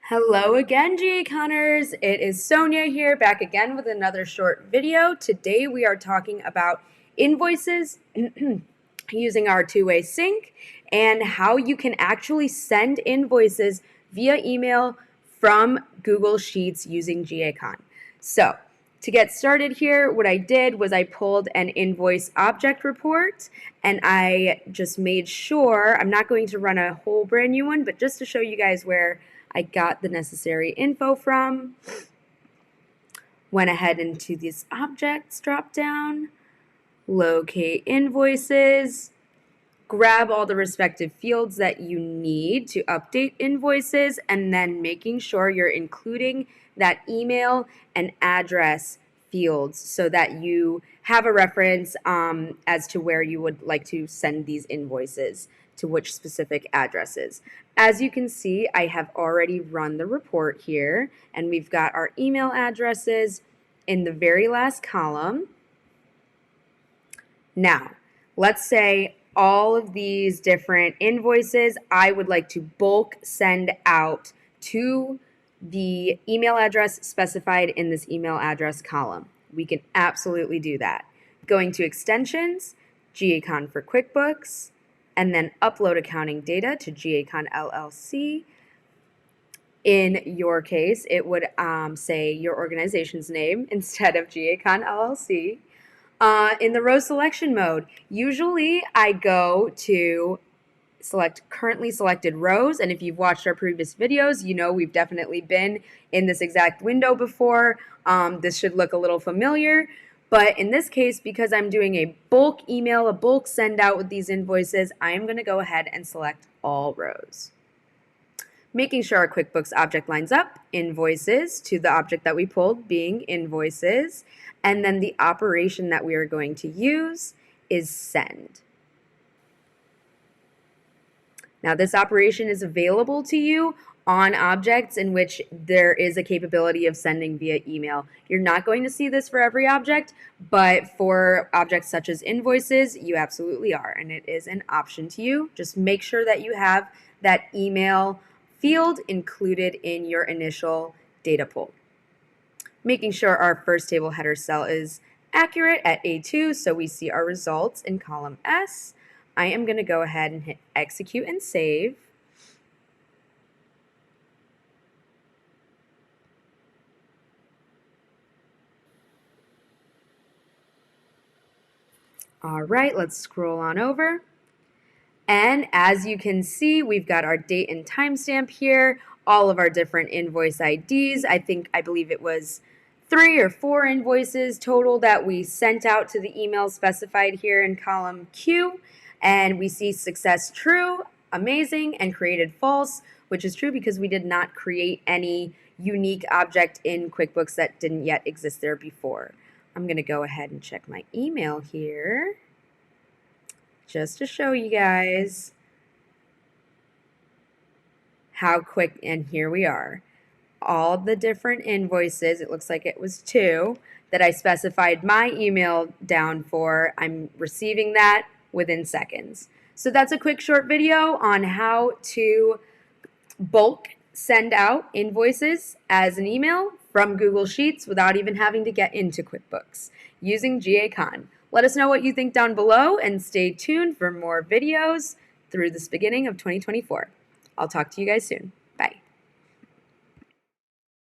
Hello again, G-Acconners. It is Sonia here, back again with another short video. Today we are talking about invoices using our two-way sync and how you can actually send invoices via email from Google Sheets using G-Accon. So, to get started here, what I did was I pulled an invoice object report and I just made sure, I'm not going to run a whole brand new one, but just to show you guys where I got the necessary info from. Went ahead into this objects drop down, locate invoices, grab all the respective fields that you need to update invoices, and then making sure you're including that email and address fields so that you have a reference as to where you would like to send these invoices to which specific addresses. As you can see, I have already run the report here, and we've got our email addresses in the very last column. Now, let's say all of these different invoices I would like to bulk send out to the email address specified in this email address column. We can absolutely do that. Going to extensions, G-Accon for QuickBooks, and then upload accounting data to G-Accon LLC. In your case, it would say your organization's name instead of G-Accon LLC. In the row selection mode, usually I go to select currently selected rows, and if you've watched our previous videos, you know we've definitely been in this exact window before. This should look a little familiar, but in this case, because I'm doing a bulk email, a bulk send out with these invoices, I'm going to go ahead and select all rows. Making sure our QuickBooks object lines up, invoices to the object that we pulled being invoices, and then the operation that we are going to use is send. Now this operation is available to you on objects in which there is a capability of sending via email. You're not going to see this for every object, but for objects such as invoices, you absolutely are, and it is an option to you. Just make sure that you have that email field included in your initial data pull. Making sure our first table header cell is accurate at A2 so we see our results in column S. I am going to go ahead and hit execute and save. All right, let's scroll on over. And as you can see, we've got our date and timestamp here, all of our different invoice IDs. I believe it was 3 or 4 invoices total that we sent out to the email specified here in column Q. And we see success true, amazing, and created false, which is true because we did not create any unique object in QuickBooks that didn't yet exist there before. I'm going to go ahead and check my email here just to show you guys how quick, and here we are. All the different invoices, it looks like it was 2, that I specified my email down for. I'm receiving that within seconds. So that's a quick short video on how to bulk send out invoices as an email from Google Sheets without even having to get into QuickBooks using G-Accon. Let us know what you think down below and stay tuned for more videos through this beginning of 2024. I'll talk to you guys soon.